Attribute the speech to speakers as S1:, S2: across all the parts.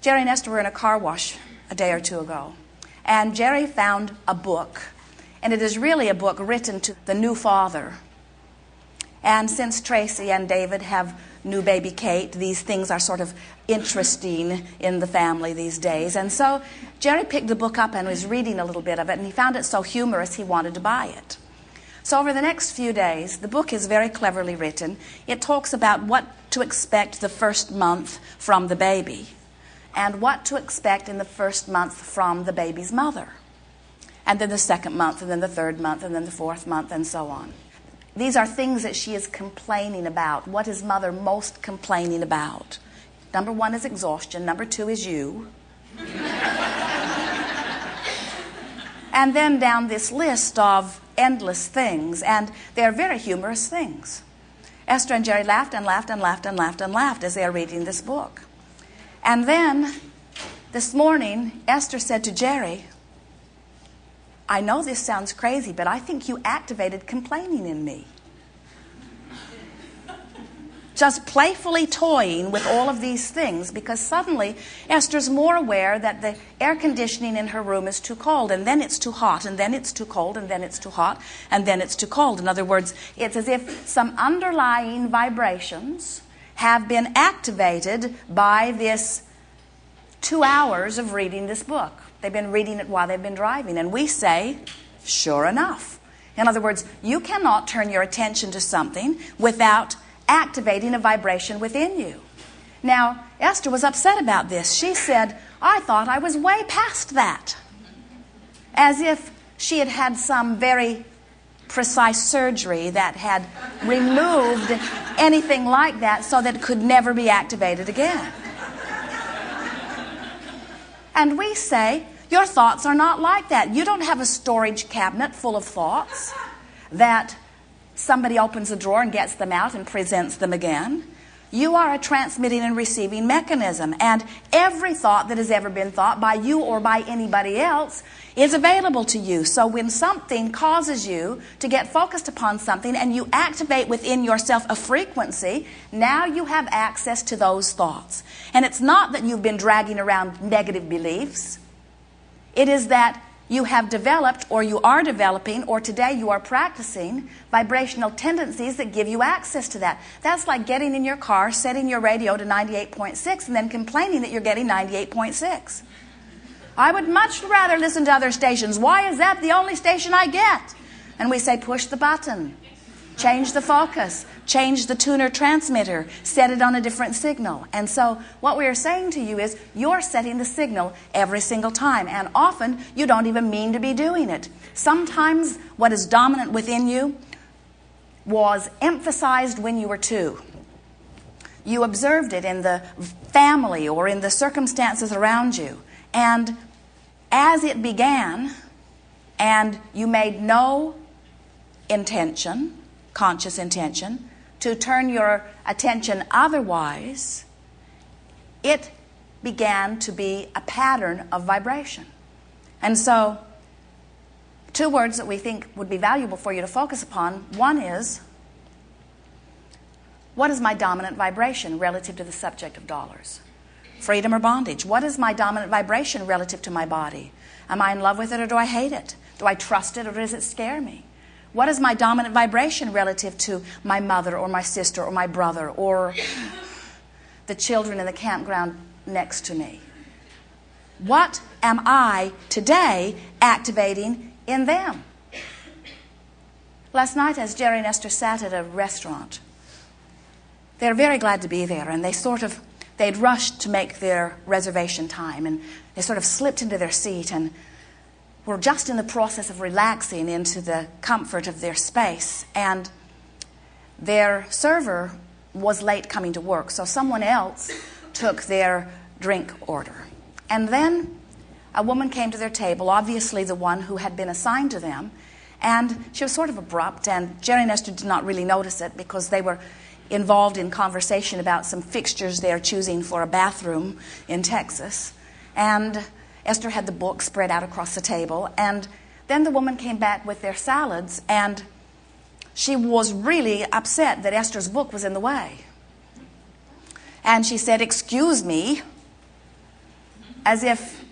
S1: Jerry and Esther were in a car wash a day or two ago, and Jerry found a book, and it is really a book written to the new father. And since Tracy and David have new baby Kate, these things are sort of interesting in the family these days. And so Jerry picked the book up and was reading a little bit of it, and he found it so humorous he wanted to buy it. So over the next few days, the book is very cleverly written. It talks about what to expect the first month from the baby, and what to expect in the first month from the baby's mother, and then the second month, and then the third month, and then the fourth month, and so on. These are things that she is complaining about. What is mother most complaining about? Number 1 is exhaustion. Number 2 is you. And then down this list of endless things, and they're very humorous things. Esther and Jerry laughed and laughed and laughed and laughed and laughed as they are reading this book. And then, this morning, Esther said to Jerry, I know this sounds crazy, but I think you activated complaining in me. Just playfully toying with all of these things, because suddenly Esther's more aware that the air conditioning in her room is too cold, and then it's too hot, and then it's too cold, and then it's too hot, and then it's too cold. In other words, it's as if some underlying vibrations have been activated by this 2 hours of reading this book. They've been reading it while they've been driving. And we say, sure enough. In other words, you cannot turn your attention to something without activating a vibration within you. Now, Esther was upset about this. She said, I thought I was way past that. As if she had had some very precise surgery that had removed anything like that so that it could never be activated again. And we say, your thoughts are not like that. You don't have a storage cabinet full of thoughts that somebody opens a drawer and gets them out and presents them again. You are a transmitting and receiving mechanism, and every thought that has ever been thought by you or by anybody else is available to you. So when something causes you to get focused upon something and you activate within yourself a frequency, now you have access to those thoughts. And it's not that you've been dragging around negative beliefs. It is that you have developed, or you are developing, or today you are practicing vibrational tendencies that give you access to that. That's like getting in your car, setting your radio to 98.6, and then complaining that you're getting 98.6. I would much rather listen to other stations. Why is that the only station I get? And we say, push the button, change the focus, change the tuner transmitter, set it on a different signal. And so what we are saying to you is you're setting the signal every single time. And often you don't even mean to be doing it. Sometimes what is dominant within you was emphasized when you were 2. You observed it in the family or in the circumstances around you. And as it began, and you made no intention, conscious intention, to turn your attention otherwise, it began to be a pattern of vibration. And so, 2 words that we think would be valuable for you to focus upon. One is, what is my dominant vibration relative to the subject of dollars? Freedom or bondage? What is my dominant vibration relative to my body? Am I in love with it or do I hate it? Do I trust it or does it scare me? What is my dominant vibration relative to my mother or my sister or my brother or the children in the campground next to me? What am I today activating in them? Last night, as Jerry and Esther sat at a restaurant, they're very glad to be there, and they'd rushed to make their reservation time, and they sort of slipped into their seat and were just in the process of relaxing into the comfort of their space. And their server was late coming to work, so someone else took their drink order. And then a woman came to their table, obviously the one who had been assigned to them, and she was sort of abrupt, and Jerry and Esther did not really notice it because they were involved in conversation about some fixtures they're choosing for a bathroom in Texas. And Esther had the book spread out across the table, and then the woman came back with their salads, and she was really upset that Esther's book was in the way. And she said, "Excuse me, as if,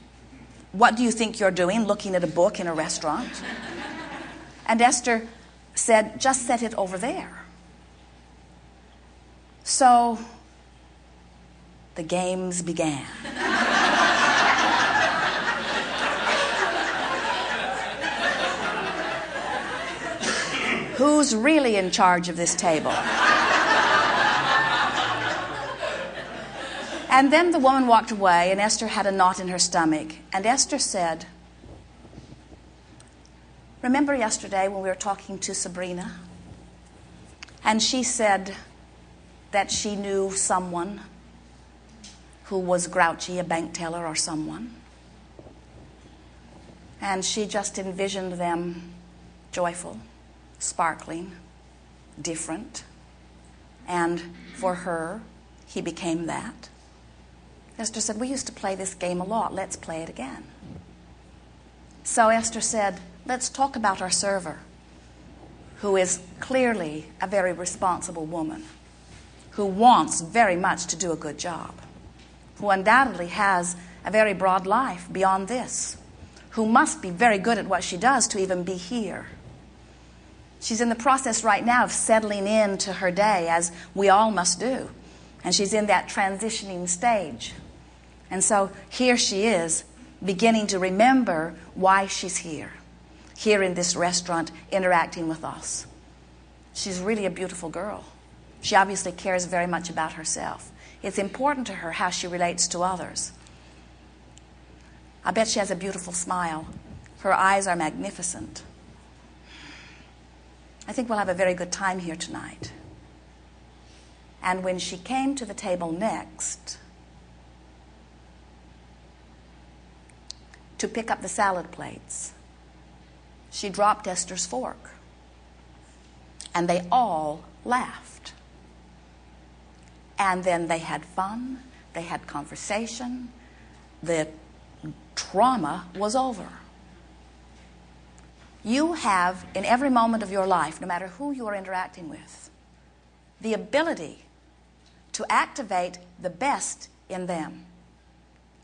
S1: what do you think you're doing, looking at a book in a restaurant? And Esther said, just set it over there. So the games began. Who's really in charge of this table? And then the woman walked away, and Esther had a knot in her stomach. And Esther said, remember yesterday when we were talking to Sabrina? And she said that she knew someone who was grouchy, a bank teller or someone. And she just envisioned them joyful, sparkling, different. And for her, he became that. Esther said, we used to play this game a lot. Let's play it again. So Esther said, let's talk about our server, who is clearly a very responsible woman, who wants very much to do a good job, who undoubtedly has a very broad life beyond this, who must be very good at what she does to even be here. She's in the process right now of settling into her day, as we all must do. And she's in that transitioning stage. And so here she is, beginning to remember why she's here in this restaurant, interacting with us. She's really a beautiful girl. She obviously cares very much about herself. It's important to her how she relates to others. I bet she has a beautiful smile. Her eyes are magnificent. I think we'll have a very good time here tonight. And when she came to the table next to pick up the salad plates, she dropped Esther's fork. And they all laughed. And then they had fun, they had conversation, the trauma was over. You have, in every moment of your life, no matter who you are interacting with, the ability to activate the best in them.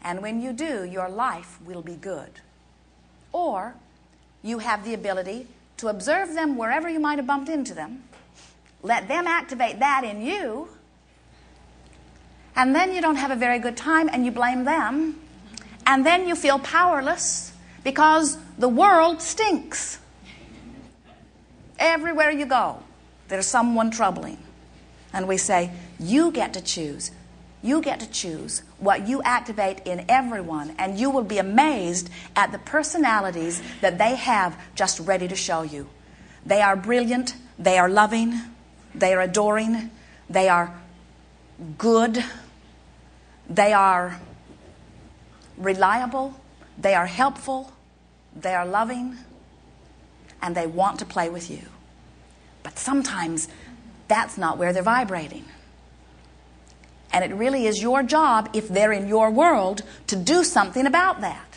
S1: And when you do, your life will be good. Or you have the ability to observe them wherever you might have bumped into them, let them activate that in you, and then you don't have a very good time and you blame them, and then you feel powerless because the world stinks. Everywhere you go, there's someone troubling. And we say, you get to choose. You get to choose what you activate in everyone, and you will be amazed at the personalities that they have just ready to show you. They are brilliant, they are loving, they are adoring, they are good, they are reliable, they are helpful, they are loving, and they want to play with you. But sometimes that's not where they're vibrating. And it really is your job, if they're in your world, to do something about that.